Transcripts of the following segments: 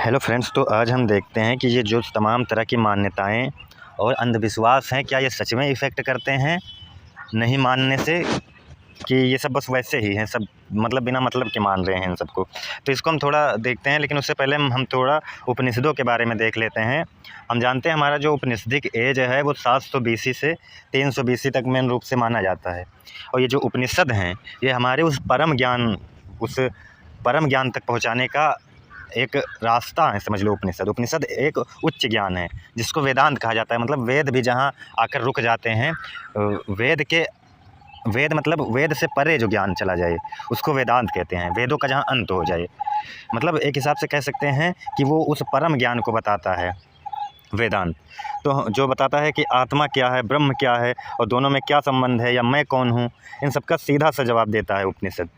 Hello friends, तो आज हम देखते हैं कि ये जो तमाम तरह की मान्यताएं और अंधविश्वास हैं, क्या ये सच में इफ़ेक्ट करते हैं नहीं मानने से, कि ये सब बस वैसे ही हैं, सब मतलब बिना मतलब के मान रहे हैं इन सबको। तो इसको हम थोड़ा देखते हैं, लेकिन उससे पहले हम थोड़ा उपनिषदों के बारे में देख लेते हैं। हम जानते हैं हमारा जो उपनिषदिक एज है वो 700 BC से 300 BC तक मेन रूप से माना जाता है। और ये जो उपनिषद हैं ये हमारे उस परम ज्ञान तक पहुँचाने का एक रास्ता है, समझ लो। उपनिषद उपनिषद एक उच्च ज्ञान है जिसको वेदांत कहा जाता है। मतलब वेद भी जहाँ आकर रुक जाते हैं, वेद मतलब वेद से परे जो ज्ञान चला जाए उसको वेदांत कहते हैं। वेदों का जहाँ अंत हो जाए, मतलब एक हिसाब से कह सकते हैं कि वो उस परम ज्ञान को बताता है वेदांत। तो जो बताता है कि आत्मा क्या है, ब्रह्म क्या है और दोनों में क्या संबंध है, या मैं कौन हूँ, इन सब का सीधा सा जवाब देता है उपनिषद।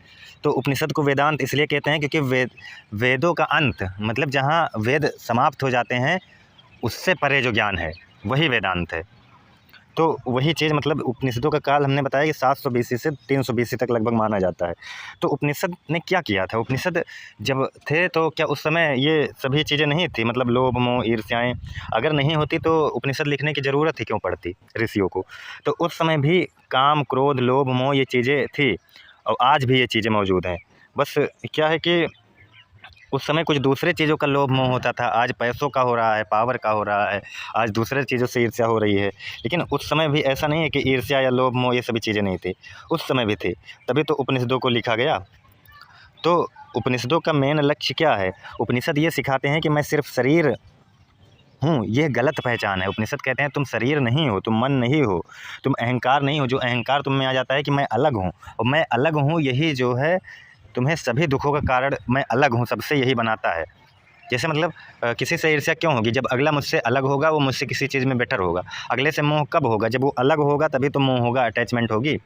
तो उपनिषद को वेदांत इसलिए कहते हैं क्योंकि वेदों का अंत, मतलब जहाँ वेद समाप्त हो जाते हैं उससे परे जो ज्ञान है वही वेदांत है। तो वही चीज़, मतलब उपनिषदों का काल हमने बताया कि 700 BC से 300 BC तक लगभग माना जाता है। तो उपनिषद ने क्या किया था? उपनिषद जब थे तो क्या उस समय ये सभी चीज़ें नहीं थी? मतलब लोभ मोह ईर्ष्याएँ अगर नहीं होती तो उपनिषद लिखने की ज़रूरत ही क्यों पड़ती ऋषियों को? तो उस समय भी काम, क्रोध, लोभ, मोह ये चीज़ें थी और आज भी ये चीज़ें मौजूद हैं। बस क्या है कि उस समय कुछ दूसरे चीज़ों का लोभ मोह होता था, आज पैसों का हो रहा है, पावर का हो रहा है, आज दूसरे चीज़ों से ईर्ष्या हो रही है। लेकिन उस समय भी ऐसा नहीं है कि ईर्ष्या या लोभ मोह ये सभी चीज़ें नहीं थी, उस समय भी थी, तभी तो उपनिषदों को लिखा गया। तो उपनिषदों का मेन लक्ष्य क्या है? उपनिषद ये सिखाते हैं कि मैं सिर्फ शरीर हूँ, ये गलत पहचान है। उपनिषद कहते हैं तुम शरीर नहीं हो, तुम मन नहीं हो, तुम अहंकार नहीं हो। जो अहंकार तुम में आ जाता है कि मैं अलग हूँ, और मैं अलग हूँ यही जो है तुम्हें सभी दुखों का कारण, मैं अलग हूँ सबसे, यही बनाता है। जैसे मतलब किसी से ईर्ष्या क्यों होगी? जब अगला मुझसे अलग होगा, वो मुझसे किसी चीज़ में बेटर होगा। अगले से मोह कब होगा? जब वो अलग होगा तभी तो मोह होगा, अटैचमेंट होगी।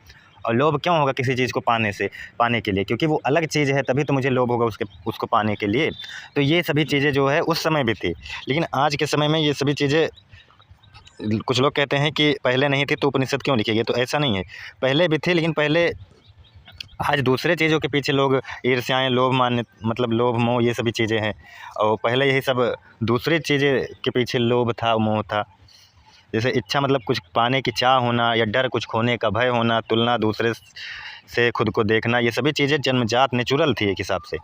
और लोभ क्यों होगा? किसी चीज़ को पाने के लिए, क्योंकि वो अलग चीज़ है, तभी तो मुझे लोभ होगा उसको पाने के लिए। तो ये सभी चीज़ें जो है उस समय भी थी, लेकिन आज के समय में ये सभी चीज़ें, कुछ लोग कहते हैं कि पहले नहीं थी तो उपनिषद क्यों लिखे गए? तो ऐसा नहीं है, पहले भी थे, लेकिन पहले आज दूसरे चीज़ों के पीछे लोग ईर्ष्याएँ, मतलब लोभ मोह ये सभी चीज़ें हैं। और पहले यही सब दूसरी चीज़ें के पीछे लोभ था, मोह था। जैसे इच्छा मतलब कुछ पाने की चाह होना, या डर कुछ खोने का भय होना, तुलना दूसरे से खुद को देखना, ये सभी चीज़ें जन्मजात नेचुरल थी एक हिसाब से।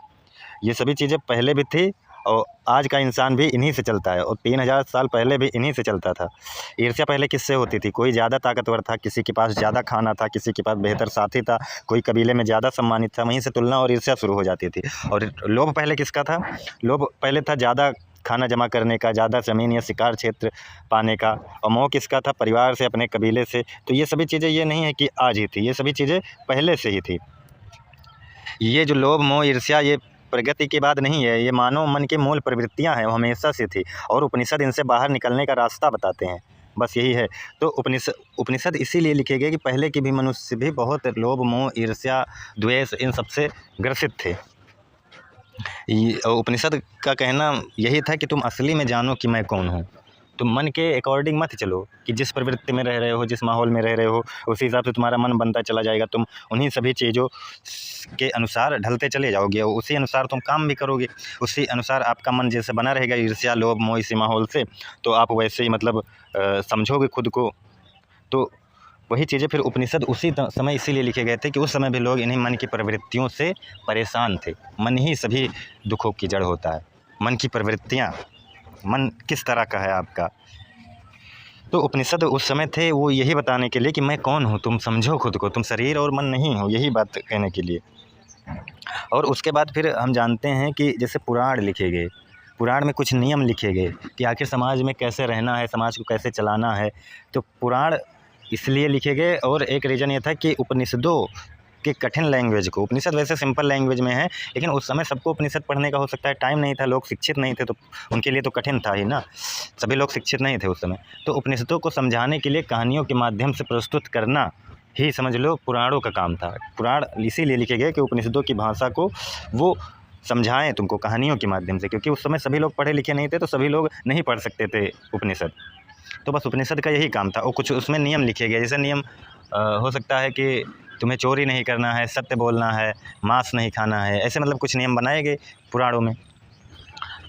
ये सभी चीज़ें पहले भी थी और आज का इंसान भी इन्हीं से चलता है, और 3000 साल पहले भी इन्हीं से चलता था। ईर्ष्या पहले किससे होती थी? कोई ज़्यादा ताकतवर था, किसी के पास ज़्यादा खाना था, किसी के पास बेहतर साथी था, कोई कबीले में ज़्यादा सम्मानित था, वहीं से तुलना और ईर्ष्या शुरू हो जाती थी। और लोभ पहले किसका था? लोभ पहले था ज़्यादा खाना जमा करने का, ज़्यादा ज़मीन या शिकार क्षेत्र पाने का। और मोह किसका था? परिवार से, अपने कबीले से। तो ये सभी चीज़ें ये नहीं है कि आज ही थी, ये सभी चीज़ें पहले से ही थी। ये जो लोभ मोह ईर्ष्या ये प्रगति के बाद नहीं है, ये मानव मन की मूल प्रवृत्तियां हैं, वो हमेशा से थी, और उपनिषद इनसे बाहर निकलने का रास्ता बताते हैं, बस यही है। तो उपनिषद इसीलिए लिखे गए कि पहले के भी मनुष्य भी बहुत लोभ मोह ईर्ष्या द्वेष इन सबसे ग्रसित थे। उपनिषद का कहना यही था कि तुम असली में जानो कि मैं कौन हूँ। तुम मन के अकॉर्डिंग मत चलो कि जिस प्रवृत्ति में रह रहे हो, जिस माहौल में रह रहे हो, उसी हिसाब से तुम्हारा मन बनता चला जाएगा। तुम उन्हीं सभी चीज़ों के अनुसार ढलते चले जाओगे और उसी अनुसार तुम काम भी करोगे। उसी अनुसार आपका मन जैसे बना रहेगा ईर्ष्या लोभ मोह इसी माहौल से, तो आप वैसे ही मतलब समझोगे खुद को। तो वही चीज़ें फिर उपनिषद उसी समय इसीलिए लिखे गए थे कि उस समय भी लोग इन्हीं मन की प्रवृत्तियों से परेशान थे। मन ही सभी दुखों की जड़ होता है, मन की प्रवृत्तियाँ, मन किस तरह का है आपका। तो उपनिषद उस समय थे वो यही बताने के लिए कि मैं कौन हूँ, तुम समझो खुद को, तुम शरीर और मन नहीं हो, यही बात कहने के लिए। और उसके बाद फिर हम जानते हैं कि जैसे पुराण लिखे गए, पुराण में कुछ नियम लिखे गए कि आखिर समाज में कैसे रहना है, समाज को कैसे चलाना है। तो पुराण इसलिए लिखे गए, और एक रीज़न ये था कि उपनिषदों के कठिन लैंग्वेज को, उपनिषद वैसे सिंपल लैंग्वेज में है, लेकिन उस समय सबको उपनिषद पढ़ने का हो सकता है टाइम नहीं था, लोग शिक्षित नहीं थे, तो उनके लिए तो कठिन था ही ना, सभी लोग शिक्षित नहीं थे उस समय। तो उपनिषदों को समझाने के लिए कहानियों के माध्यम से प्रस्तुत करना ही समझ लो पुराणों का काम था। पुराण इसीलिए लिखे गए कि उपनिषदों की भाषा को वो समझाएं तुमको कहानियों के माध्यम से, क्योंकि उस समय सभी लोग पढ़े लिखे नहीं थे, तो सभी लोग नहीं पढ़ सकते थे उपनिषद। तो बस उपनिषद का यही काम था। और कुछ उसमें नियम लिखे गए, जैसे नियम हो सकता है कि तुम्हें चोरी नहीं करना है, सत्य बोलना है, मांस नहीं खाना है, ऐसे मतलब कुछ नियम बनाए गए पुराणों में।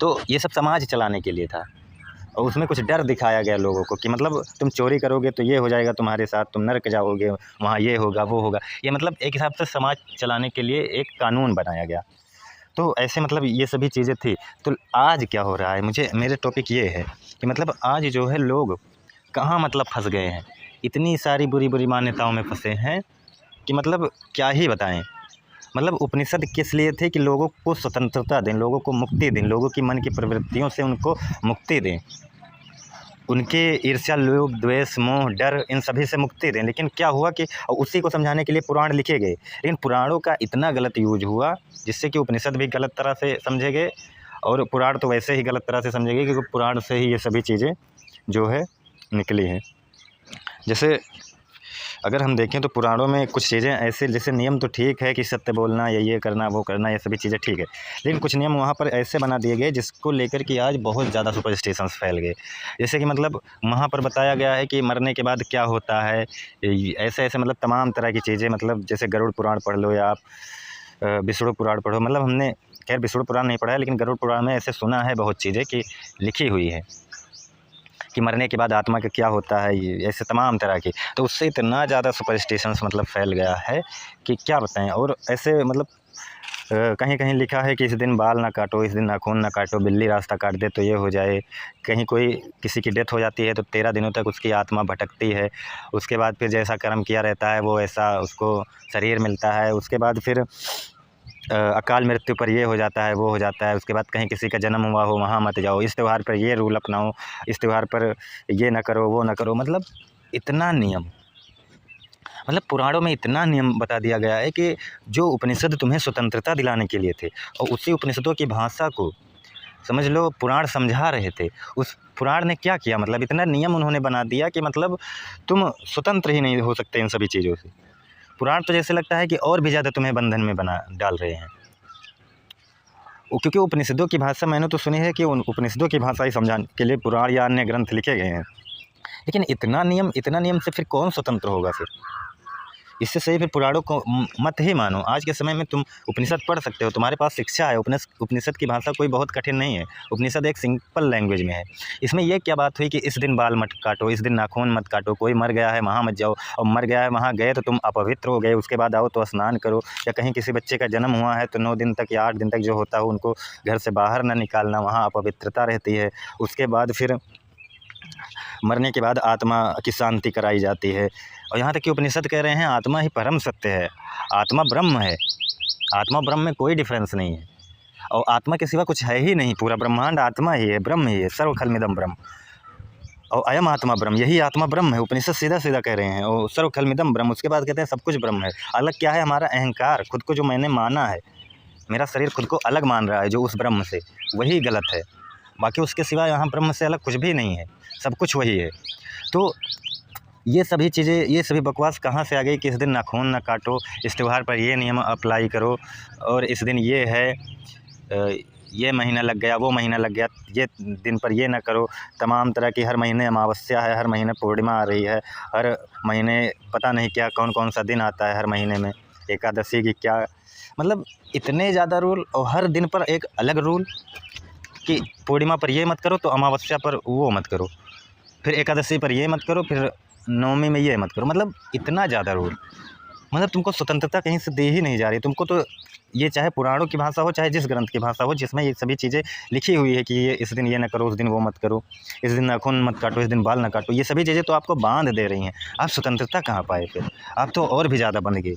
तो ये सब समाज चलाने के लिए था, और उसमें कुछ डर दिखाया गया लोगों को कि मतलब तुम चोरी करोगे तो ये हो जाएगा तुम्हारे साथ, तुम नरक जाओगे, वहाँ ये होगा वो होगा। ये मतलब एक हिसाब से समाज चलाने के लिए एक कानून बनाया गया। तो ऐसे मतलब ये सभी चीज़ें थी। तो आज क्या हो रहा है, मेरे टॉपिक ये है कि मतलब आज जो है लोग कहाँ मतलब फंस गए हैं, इतनी सारी बुरी बुरी मान्यताओं में फंसे हैं कि मतलब क्या ही बताएं। मतलब उपनिषद किस लिए थे कि लोगों को स्वतंत्रता दें, लोगों को मुक्ति दें, लोगों की मन की प्रवृत्तियों से उनको मुक्ति दें, उनके ईर्ष्या, लोभ, द्वेष, मोह, डर, इन सभी से मुक्ति दें। लेकिन क्या हुआ कि उसी को समझाने के लिए पुराण लिखे गए, लेकिन पुराणों का इतना गलत यूज हुआ जिससे कि उपनिषद भी गलत तरह से समझे गए, और पुराण तो वैसे ही गलत तरह से समझे गए क्योंकि पुराण से ही ये सभी चीज़ें जो है निकली हैं। जैसे अगर हम देखें तो पुराणों में कुछ चीज़ें ऐसे, जैसे नियम तो ठीक है कि सत्य बोलना या ये करना वो करना, ये सभी चीज़ें ठीक है, लेकिन कुछ नियम वहाँ पर ऐसे बना दिए गए जिसको लेकर कि आज बहुत ज़्यादा सुपरस्टिशंस फैल गए। जैसे कि मतलब वहाँ पर बताया गया है कि मरने के बाद क्या होता है, ऐसे ऐसे मतलब तमाम तरह की चीज़ें, मतलब जैसे गरुड़ पुराण पढ़ लो या आप विष्णु पुराण पढ़ो। मतलब हमने खैर विष्णु पुराण नहीं पढ़ा है, लेकिन गरुड़ पुराण में ऐसे सुना है बहुत चीज़ें कि लिखी हुई है कि मरने के बाद आत्मा का क्या होता है, ये ऐसे तमाम तरह की। तो उससे इतना ज़्यादा सुपरस्टिशंस मतलब फैल गया है कि क्या बताएं। और ऐसे मतलब कहीं कहीं लिखा है कि इस दिन बाल ना काटो, इस दिन नाखून ना काटो, बिल्ली रास्ता काट दे तो ये हो जाए। कहीं कोई किसी की डेथ हो जाती है तो 13 दिनों तक उसकी आत्मा भटकती है, उसके बाद फिर जैसा कर्म किया रहता है वो ऐसा उसको शरीर मिलता है। उसके बाद फिर अकाल मृत्यु पर ये हो जाता है वो हो जाता है। उसके बाद कहीं किसी का जन्म हुआ हो वहाँ मत जाओ, इस त्यौहार पर ये रूल अपनाओ, इस त्यौहार पर ये ना करो वो ना करो। मतलब इतना नियम, मतलब पुराणों में इतना नियम बता दिया गया है कि जो उपनिषद तुम्हें स्वतंत्रता दिलाने के लिए थे, और उसी उपनिषदों की भाषा को समझ लो पुराण समझा रहे थे। उस पुराण ने क्या किया, मतलब इतना नियम उन्होंने बना दिया कि मतलब तुम स्वतंत्र ही नहीं हो सकते इन सभी चीज़ों से। पुराण तो जैसे लगता है कि और भी ज़्यादा तुम्हें बंधन में बना डाल रहे हैं। क्योंकि उपनिषदों की भाषा मैंने तो सुनी है कि उन उपनिषदों की भाषा ही समझाने के लिए पुराण या अन्य ग्रंथ लिखे गए हैं। लेकिन इतना नियम से फिर कौन स्वतंत्र होगा फिर? इससे सही फिर पुराणों को मत ही मानो। आज के समय में तुम उपनिषद पढ़ सकते हो, तुम्हारे पास शिक्षा है। उपनिषद की भाषा कोई बहुत कठिन नहीं है, उपनिषद एक सिंपल लैंग्वेज में है। इसमें ये क्या बात हुई कि इस दिन बाल मत काटो, इस दिन नाखून मत काटो, कोई मर गया है वहाँ मत जाओ, और मर गया है वहाँ गए तो तुम अपवित्र हो गए, उसके बाद आओ तो स्नान करो। या कहीं किसी बच्चे का जन्म हुआ है तो 9 दिन तक या 8 दिन तक जो होता है उनको घर से बाहर ना निकालना, वहाँ अपवित्रता रहती है। उसके बाद फिर मरने के बाद आत्मा की शांति कराई जाती है। और यहाँ तक कि उपनिषद कह रहे हैं आत्मा ही परम सत्य है, आत्मा ब्रह्म है, आत्मा ब्रह्म में कोई डिफरेंस नहीं है, और आत्मा के सिवा कुछ है ही नहीं। पूरा ब्रह्मांड आत्मा ही है, ब्रह्म ही है, सर्व खलमिदम ब्रह्म, और अयम आत्मा ब्रह्म, यही आत्मा ब्रह्म है। उपनिषद सीधा सीधा कह रहे हैं, और सर्व खलमिदम ब्रह्म। उसके बाद कहते हैं सब कुछ ब्रह्म है। अलग क्या है? हमारा अहंकार, खुद को जो मैंने माना है, मेरा शरीर खुद को अलग मान रहा है जो उस ब्रह्म से, वही गलत है। बाकी उसके सिवा यहाँ ब्रह्म से अलग कुछ भी नहीं है, सब कुछ वही है। तो ये सभी चीज़ें, ये सभी बकवास कहाँ से आ गई कि इस दिन नाखून ना काटो, इस त्यौहार पर ये नियम अप्लाई करो, और इस दिन ये है, ये महीना लग गया, वो महीना लग गया, ये दिन पर ये ना करो। तमाम तरह की हर महीने अमावस्या है, हर महीने पूर्णिमा आ रही है, हर महीने पता नहीं क्या कौन कौन सा दिन आता है हर महीने में, एकादशी की क्या, मतलब इतने ज़्यादा रूल, और हर दिन पर एक अलग रूल कि पूर्णिमा पर ये मत करो तो अमावस्या पर वो मत करो, फिर एकादशी पर ये मत करो, फिर नवमी में ये मत करो। मतलब इतना ज़्यादा रूल, मतलब तुमको स्वतंत्रता कहीं से दे ही नहीं जा रही तुमको। तो ये चाहे पुराणों की भाषा हो, चाहे जिस ग्रंथ की भाषा हो जिसमें ये सभी चीज़ें लिखी हुई है कि ये इस दिन ये ना करो, उस दिन वो मत करो, इस दिन नाखून मत काटो, इस दिन बाल ना काटो, ये सभी चीज़ें तो आपको बांध दे रही हैं। आप स्वतंत्रता कहाँ पाए फिर? आप तो और भी ज़्यादा बंध गए।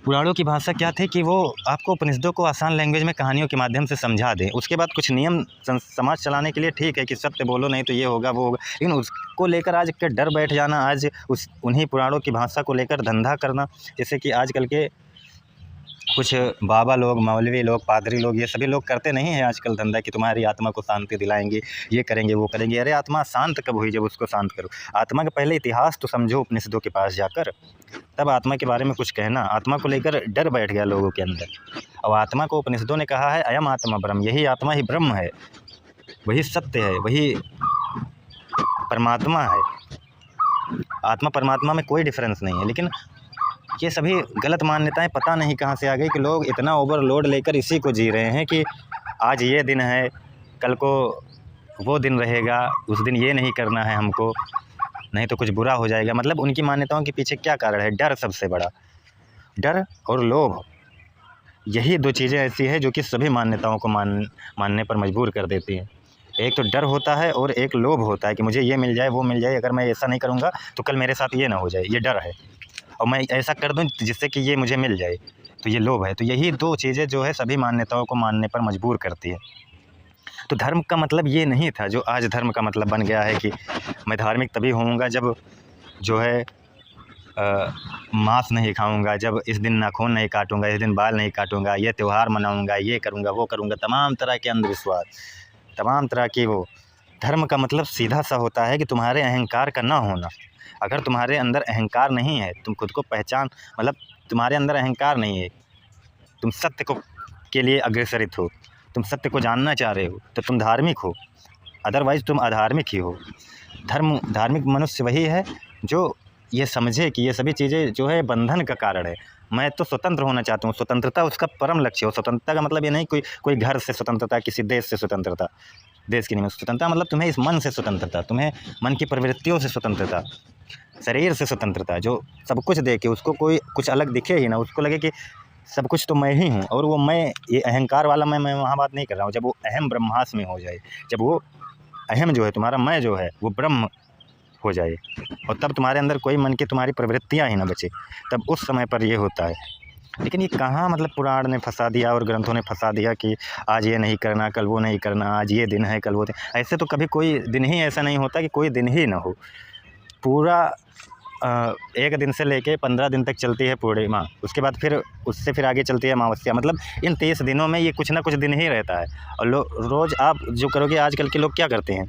पुराणों की भाषा क्या थी कि वो आपको उपनिषदों को आसान लैंग्वेज में कहानियों के माध्यम से समझा दें। उसके बाद कुछ नियम समाज चलाने के लिए ठीक है कि सत्य बोलो नहीं तो ये होगा वो होगा, लेकिन उसको लेकर आज के डर बैठ जाना, आज उन्हीं पुराणों की भाषा को लेकर धंधा करना, जैसे कि आजकल के कुछ बाबा लोग, मौलवी लोग, पादरी लोग, ये सभी लोग करते नहीं हैं आजकल धंधा कि तुम्हारी आत्मा को शांति दिलाएंगे, ये करेंगे वो करेंगे। अरे आत्मा शांत कब हुई जब उसको शांत करो? आत्मा का पहले इतिहास तो समझो उपनिषदों के पास जाकर, तब आत्मा के बारे में कुछ कहना। आत्मा को लेकर डर बैठ गया लोगों के अंदर, और आत्मा को उपनिषदों ने कहा है अयम आत्मा ब्रह्म, यही आत्मा ही ब्रह्म है, वही सत्य है, वही परमात्मा है। आत्मा परमात्मा में कोई डिफरेंस नहीं है। लेकिन ये सभी गलत मान्यताएं पता नहीं कहाँ से आ गई कि लोग इतना ओवरलोड लेकर इसी को जी रहे हैं कि आज ये दिन है, कल को वो दिन रहेगा, उस दिन ये नहीं करना है हमको, नहीं तो कुछ बुरा हो जाएगा। मतलब उनकी मान्यताओं के पीछे क्या कारण है? डर सबसे बड़ा, डर और लोभ। यही दो चीज़ें ऐसी हैं जो कि सभी मान्यताओं को मानने पर मजबूर कर देती हैं। एक तो डर होता है और एक लोभ होता है कि मुझे ये मिल जाए, वो मिल जाए, अगर मैं ऐसा नहीं करूँगा तो कल मेरे साथ ये ना हो जाए, ये डर है। और मैं ऐसा कर दूँ जिससे कि ये मुझे मिल जाए, तो ये लोभ है। तो यही दो चीज़ें जो है सभी मान्यताओं को मानने पर मजबूर करती है। तो धर्म का मतलब ये नहीं था जो आज धर्म का मतलब बन गया है कि मैं धार्मिक तभी होऊंगा जब जो है मांस नहीं खाऊंगा, जब इस दिन नाखून नहीं काटूंगा, इस दिन बाल नहीं काटूंगा, ये त्यौहार मनाऊंगा, ये करूंगा, वो करूंगा, तमाम तरह के अंधविश्वास, तमाम तरह की वो। धर्म का मतलब सीधा सा होता है कि तुम्हारे अहंकार का ना होना। अगर तुम्हारे अंदर अहंकार नहीं है, तुम खुद को पहचान, मतलब तुम्हारे अंदर अहंकार नहीं है, तुम सत्य को के लिए अग्रसरित हो, तुम सत्य को जानना चाह रहे हो, तो तुम धार्मिक हो, अदरवाइज़ तुम अधार्मिक ही हो। धार्मिक मनुष्य वही है जो ये समझे कि ये सभी चीज़ें जो है बंधन का कारण है। मैं तो स्वतंत्र होना चाहता हूँ, स्वतंत्रता उसका परम लक्ष्य हो। स्वतंत्रता का मतलब ये नहीं कोई घर से स्वतंत्रता, किसी देश से स्वतंत्रता, देश की नहीं स्वतंत्रता, मतलब तुम्हें इस मन से स्वतंत्रता, तुम्हें मन की प्रवृत्तियों से स्वतंत्रता, शरीर से स्वतंत्रता, जो सब कुछ देखे उसको कोई कुछ अलग दिखे ही ना, उसको लगे कि सब कुछ तो मैं ही हूँ। और वो मैं, ये अहंकार वाला मैं वहाँ बात नहीं कर रहा हूँ। जब वो अहम ब्रह्मास्म में हो जाए, जब वो अहम जो है तुम्हारा मैं जो है वो ब्रह्म हो जाए, और तब तुम्हारे अंदर कोई मन की तुम्हारी प्रवृत्तियाँ ही ना बचे, तब उस समय पर ये होता है। लेकिन ये कहाँ मतलब पुराण ने फंसा दिया और ग्रंथों ने फंसा दिया कि आज ये नहीं करना, कल वो नहीं करना, आज ये दिन है, कल वो दिन। ऐसे तो कभी कोई दिन ही ऐसा नहीं होता कि कोई दिन ही ना हो। पूरा एक दिन से लेके 15 दिन तक चलती है पूर्णिमा, उसके बाद फिर उससे फिर आगे चलती है अमावस्या। मतलब इन 30 दिनों में ये कुछ ना कुछ दिन ही रहता है। और रोज़ आप जो करोगे, आजकल के लोग क्या करते हैं,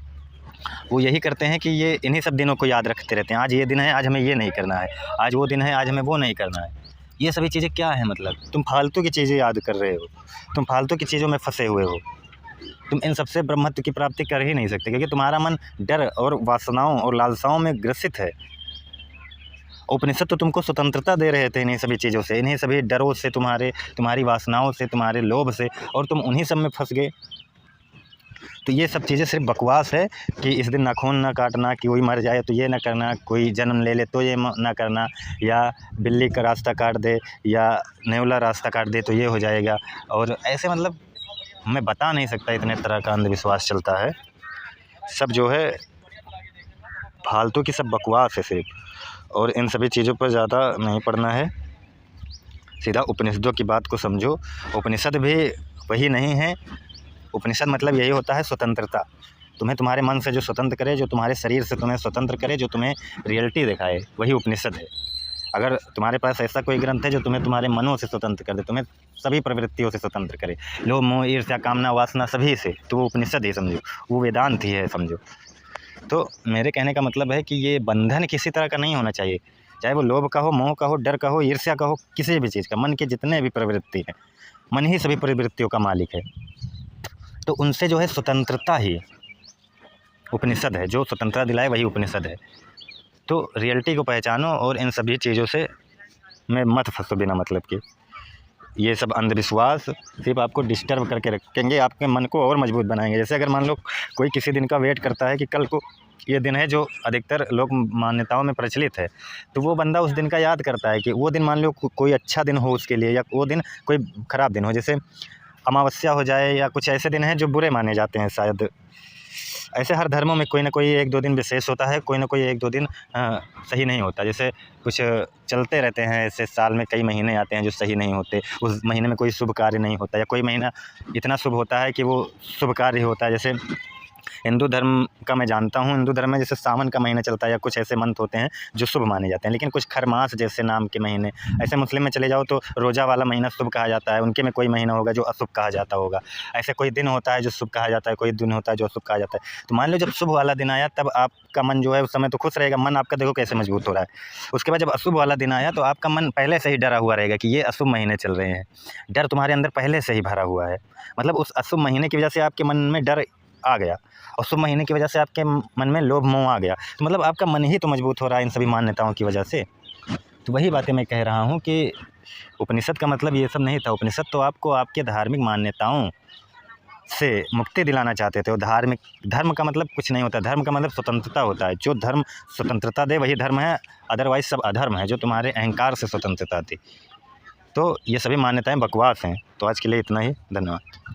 वो यही करते हैं कि ये इन्हीं सब दिनों को याद रखते रहते हैं। आज ये दिन है, आज हमें ये नहीं करना है, आज वो दिन है, आज हमें वो नहीं करना है। ये सभी चीज़ें क्या है, मतलब तुम फालतू की चीज़ें याद कर रहे हो, तुम फालतू की चीज़ों में फंसे हुए हो। तुम इन सबसे ब्रह्मत्व की प्राप्ति कर ही नहीं सकते, क्योंकि तुम्हारा मन डर और वासनाओं और लालसाओं में ग्रसित है। उपनिषद तो तुमको स्वतंत्रता दे रहे थे इन्हीं सभी चीज़ों से, इन्हीं सभी डरों से, तुम्हारी वासनाओं से, तुम्हारे लोभ से, और तुम उन्हीं सब में फंस गए। तो ये सब चीज़ें सिर्फ बकवास है कि इस दिन नाखून ना काटना, कि कोई मर जाए तो ये ना करना, कोई जन्म ले ले तो ये ना करना, या बिल्ली का रास्ता काट दे, या नेवला रास्ता काट दे तो ये हो जाएगा। और ऐसे मतलब मैं बता नहीं सकता, इतने तरह का अंधविश्वास चलता है। सब जो है फालतू की सब बकवास है सिर्फ। और इन सभी चीज़ों पर ज़्यादा नहीं पड़ना है, सीधा उपनिषदों की बात को समझो। उपनिषद भी वही नहीं है। उपनिषद मतलब यही होता है स्वतंत्रता। तुम्हें तुम्हारे मन से जो स्वतंत्र करे, जो तुम्हारे शरीर से तुम्हें स्वतंत्र करे, जो तुम्हें रियलिटी दिखाए, वही उपनिषद है। अगर तुम्हारे पास ऐसा कोई ग्रंथ है जो तुम्हें तुम्हारे मनों से स्वतंत्र कर दे, तुम्हें सभी प्रवृत्तियों से स्वतंत्र करे, लोभ मोह ईर्ष्या कामना वासना सभी से, तो वो उपनिषद ही समझो, वो वेदांत ही है समझो। तो मेरे कहने का मतलब है कि ये बंधन किसी तरह का नहीं होना चाहिए, चाहे वो लोभ का हो, मोह का हो, डर का हो, ईर्ष्या का हो, किसी भी चीज़ का। मन के जितने भी प्रवृत्ति हैं, मन ही सभी प्रवृत्तियों का मालिक है। तो उनसे जो है स्वतंत्रता ही उपनिषद है, जो स्वतंत्रता दिलाए वही उपनिषद है। तो रियलिटी को पहचानो और इन सभी चीज़ों से में मत फंसो बिना मतलब के। ये सब अंधविश्वास सिर्फ आपको डिस्टर्ब करके रखेंगे, आपके मन को और मजबूत बनाएंगे। जैसे अगर मान लो कोई किसी दिन का वेट करता है कि कल को ये दिन है, जो अधिकतर लोग मान्यताओं में प्रचलित है, तो वो बंदा उस दिन का याद करता है कि वो दिन मान लो कोई अच्छा दिन हो उसके लिए, या वो दिन कोई ख़राब दिन हो, जैसे अमावस्या हो जाए, या कुछ ऐसे दिन हैं जो बुरे माने जाते हैं शायद। ऐसे हर धर्मों में कोई ना कोई एक दो दिन विशेष होता है, कोई ना कोई एक दो दिन सही नहीं होता। जैसे कुछ चलते रहते हैं, ऐसे साल में कई महीने आते हैं जो सही नहीं होते, उस महीने में कोई शुभ कार्य नहीं होता, या कोई महीना इतना शुभ होता है कि वो शुभ कार्य होता है। जैसे हिंदू धर्म का मैं जानता हूँ, हिंदू धर्म में जैसे सावन का महीना चलता है, या कुछ ऐसे मंथ होते हैं जो शुभ माने जाते हैं। लेकिन कुछ खरमास जैसे नाम के महीने, ऐसे मुस्लिम में चले जाओ तो रोज़ा वाला महीना शुभ कहा जाता है, उनके में कोई महीना होगा जो अशुभ कहा जाता होगा। ऐसे कोई दिन होता है जो शुभ कहा जाता है, कोई दिन होता है जो अशुभ कहा जाता है। तो मान लो जब शुभ वाला दिन आया, तब आपका मन जो है उस समय तो खुश रहेगा, मन आपका देखो कैसे मजबूत हो रहा है। उसके बाद जब अशुभ वाला दिन आया, तो आपका मन पहले से ही डरा हुआ रहेगा कि ये अशुभ महीने चल रहे हैं। डर तुम्हारे अंदर पहले से ही भरा हुआ है, मतलब उस अशुभ महीने की वजह से आपके मन में डर आ गया, और शुभ महीने की वजह से आपके मन में लोभ मोह आ गया। तो मतलब आपका मन ही तो मजबूत हो रहा है इन सभी मान्यताओं की वजह से। तो वही बातें मैं कह रहा हूँ कि उपनिषद का मतलब ये सब नहीं था। उपनिषद तो आपको आपके धार्मिक मान्यताओं से मुक्ति दिलाना चाहते थे। और धार्मिक धर्म का मतलब कुछ नहीं होता, धर्म का मतलब स्वतंत्रता होता है। जो धर्म स्वतंत्रता दे वही धर्म है, अदरवाइज़ सब अधर्म है, जो तुम्हारे अहंकार से स्वतंत्रता दी। तो ये सभी मान्यताएँ बकवास हैं। तो आज के लिए इतना ही, धन्यवाद।